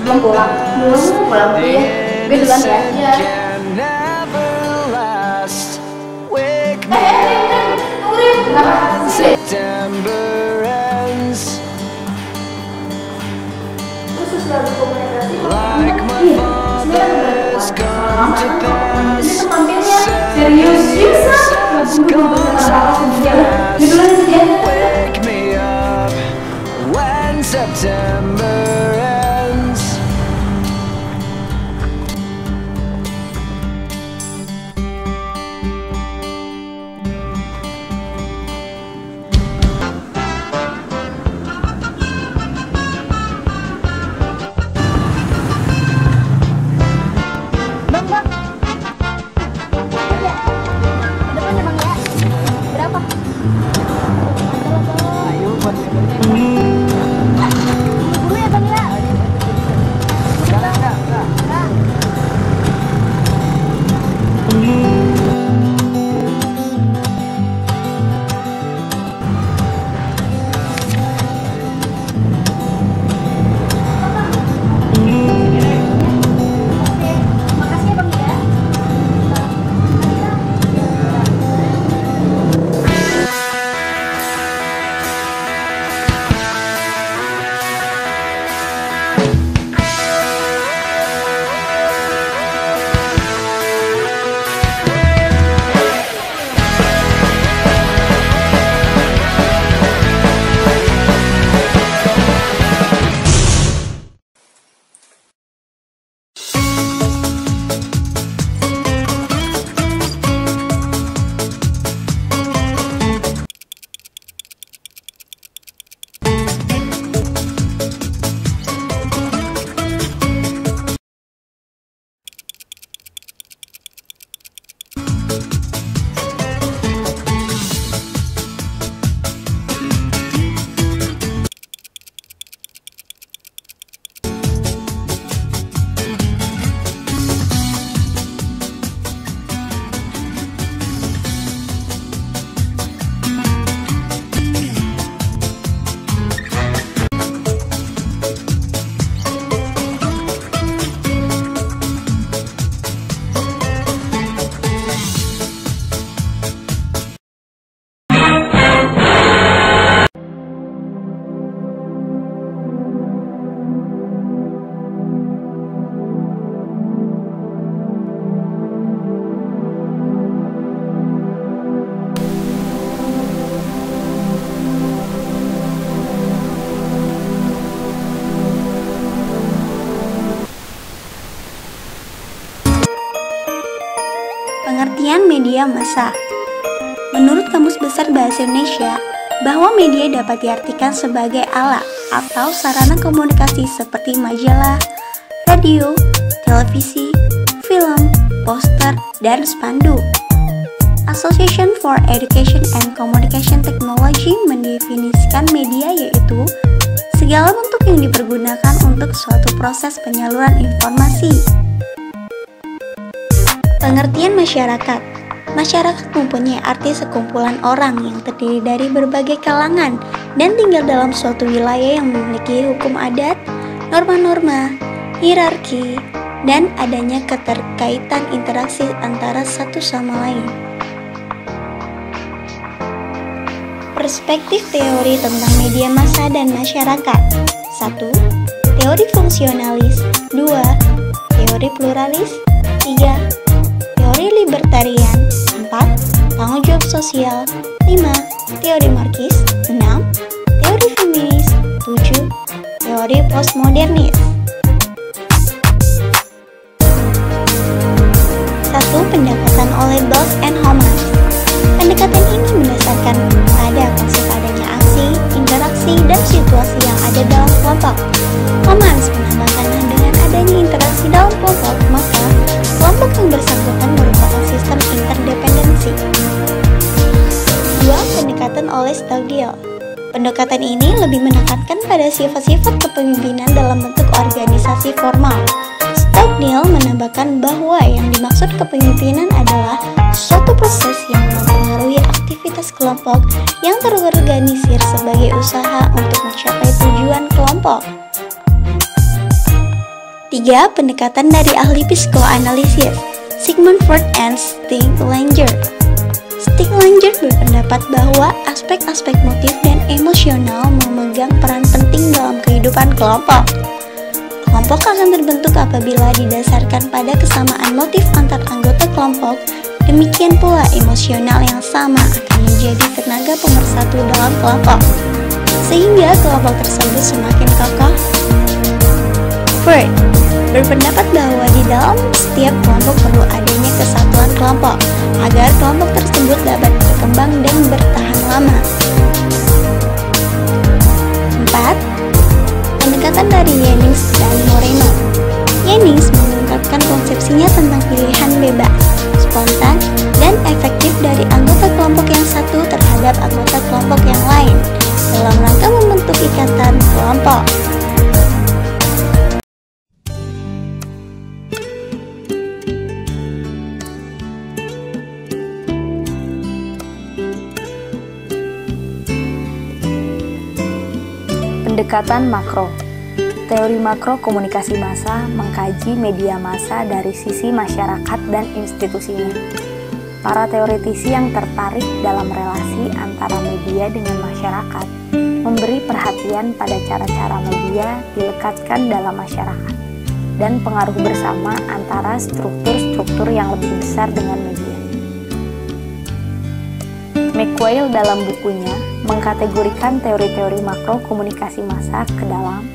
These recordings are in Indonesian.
Mau pulang? Belum pulang dulu ya. Gue duluan ya. Iya. Khusus lagu komunikasi. Ini tampilnya serius bisa. September ends. Bang, bang. Ya. Depannya bang ya. Berapa? Ayo buat Dulu ya bang ya. Makasih ya bang ya. Pengertian media massa. Menurut Kamus Besar Bahasa Indonesia, bahwa media dapat diartikan sebagai alat atau sarana komunikasi seperti majalah, radio, televisi, film, poster, dan spanduk. Association for Education and Communication Technology mendefinisikan media yaitu segala bentuk yang dipergunakan untuk suatu proses penyaluran informasi. Pengertian masyarakat. Masyarakat mempunyai arti sekumpulan orang yang terdiri dari berbagai kalangan dan tinggal dalam suatu wilayah yang memiliki hukum adat, norma-norma, hierarki, dan adanya keterkaitan interaksi antara satu sama lain. Perspektif teori tentang media massa dan masyarakat. 1. Teori fungsionalis. 2. Teori pluralis. 3. Teori libertarian. 4. Tanggung jawab sosial. 5. Teori marxis. 6. Teori feminis. 7. Teori postmodernis. 1. Pendekatan oleh Belz and Homans. Pendekatan ini berdasarkan pada konsep adanya aksi, interaksi, dan situasi yang ada dalam kelompok. Homans menambahkan dengan adanya interaksi dalam kelompok, maka kelompok yang bersangkutan merupakan sistem interdependensi. 2. Pendekatan oleh Stochdale. Pendekatan ini lebih menekankan pada sifat-sifat kepemimpinan dalam bentuk organisasi formal. Stochdale menambahkan bahwa yang dimaksud kepemimpinan adalah suatu proses yang mempengaruhi aktivitas kelompok yang terorganisir sebagai usaha untuk mencapai tujuan kelompok. 3. Pendekatan dari ahli psikoanalisis Sigmund Freud and Stig Langer. Stig Langer berpendapat bahwa aspek-aspek motif dan emosional memegang peran penting dalam kehidupan kelompok. Kelompok akan terbentuk apabila didasarkan pada kesamaan motif antar anggota kelompok. Demikian pula emosional yang sama akan menjadi tenaga pemersatu dalam kelompok, sehingga kelompok tersebut semakin kokoh. Freud berpendapat bahwa di dalam setiap kelompok perlu adanya kesatuan kelompok agar kelompok tersebut dapat berkembang dan bertahan lama. 4. Pendekatan dari Jennings dan Moreno. Jennings mengungkapkan konsepsinya tentang pilihan bebas, spontan, dan efektif dari anggota kelompok yang satu terhadap anggota kelompok yang lain dalam rangka membentuk ikatan kelompok. Pendekatan makro. Teori makro komunikasi massa mengkaji media massa dari sisi masyarakat dan institusinya. Para teoretisi yang tertarik dalam relasi antara media dengan masyarakat memberi perhatian pada cara-cara media dilekatkan dalam masyarakat dan pengaruh bersama antara struktur-struktur yang lebih besar dengan media. McQuail dalam bukunya mengkategorikan teori-teori makro komunikasi massa ke dalam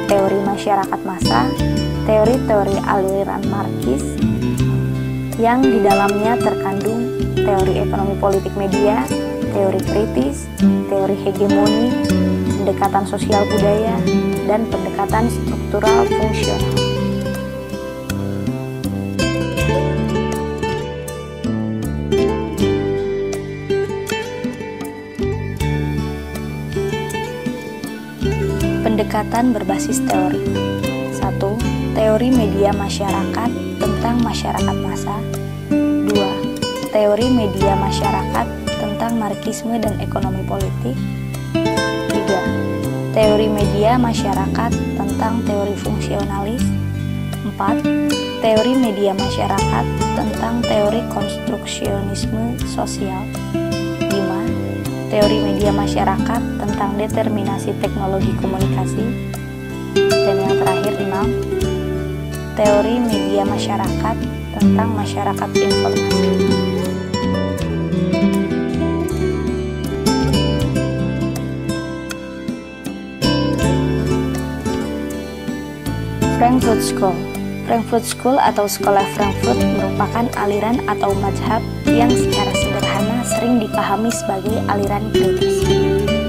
teori masyarakat massa, teori-teori aliran Marxis, yang di dalamnya terkandung teori ekonomi politik media, teori kritis, teori hegemoni, pendekatan sosial budaya, dan pendekatan struktural fungsional. Pendekatan berbasis teori. 1. Teori media masyarakat tentang masyarakat massa. 2. Teori media masyarakat tentang Marxisme dan ekonomi politik. 3. Teori media masyarakat tentang teori fungsionalis. 4. Teori media masyarakat tentang teori konstruksionisme sosial. 5. Teori media masyarakat tentang determinasi teknologi komunikasi. Dan yang terakhir 6. Teori media masyarakat tentang masyarakat informasi. Frankfurt School. Frankfurt School atau Sekolah Frankfurt merupakan aliran atau mazhab yang secara sederhana sering dipahami sebagai aliran kritis.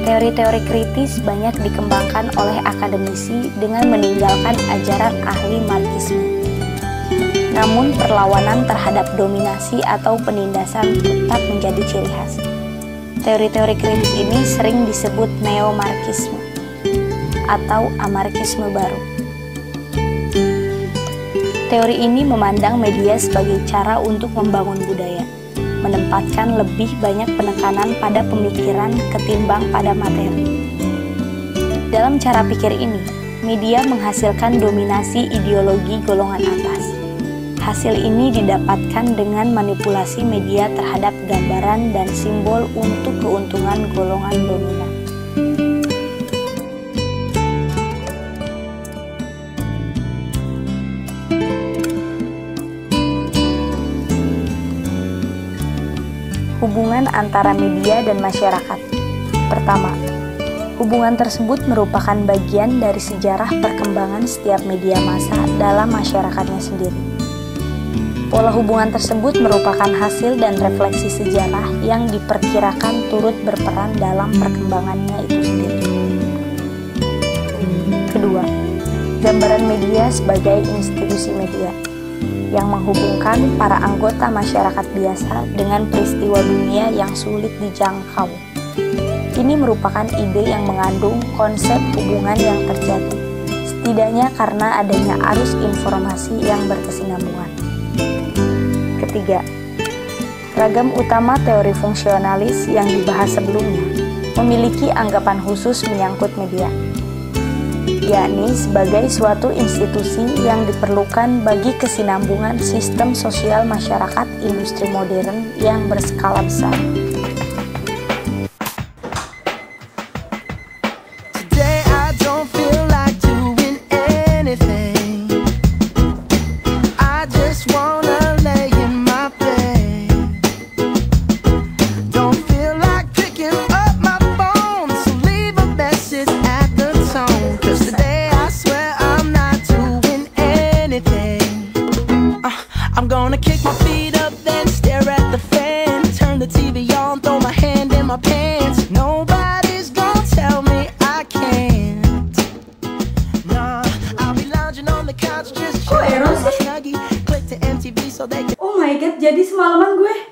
Teori-teori kritis banyak dikembangkan oleh akademisi dengan meninggalkan ajaran ahli Marxisme. Namun perlawanan terhadap dominasi atau penindasan tetap menjadi ciri khas. Teori-teori kritis ini sering disebut neo-Marxisme atau amarkisme baru. Teori ini memandang media sebagai cara untuk membangun budaya, menempatkan lebih banyak penekanan pada pemikiran ketimbang pada materi. Dalam cara pikir ini, media menghasilkan dominasi ideologi golongan atas. Hasil ini didapatkan dengan manipulasi media terhadap gambaran dan simbol untuk keuntungan golongan dominan. Hubungan antara media dan masyarakat. Pertama, hubungan tersebut merupakan bagian dari sejarah perkembangan setiap media massa dalam masyarakatnya sendiri. Pola hubungan tersebut merupakan hasil dan refleksi sejarah yang diperkirakan turut berperan dalam perkembangannya itu sendiri. Kedua, gambaran media sebagai institusi media yang menghubungkan para anggota masyarakat biasa dengan peristiwa dunia yang sulit dijangkau. Ini merupakan ide yang mengandung konsep hubungan yang terjadi, setidaknya karena adanya arus informasi yang berkesinambungan. Ketiga, ragam utama teori fungsionalis yang dibahas sebelumnya memiliki anggapan khusus menyangkut media. yakni sebagai suatu institusi yang diperlukan bagi kesinambungan sistem sosial masyarakat industri modern yang berskala besar. I'm gonna kick my feet up, then stare at the fan. Turn the TV on, throw my hand in my pants. Nobody's gonna tell me I can't. Nah, I'll be lounging on the couch just chilling on my snuggie. Click to MTV so they can. Oh my god, jadi semalaman gue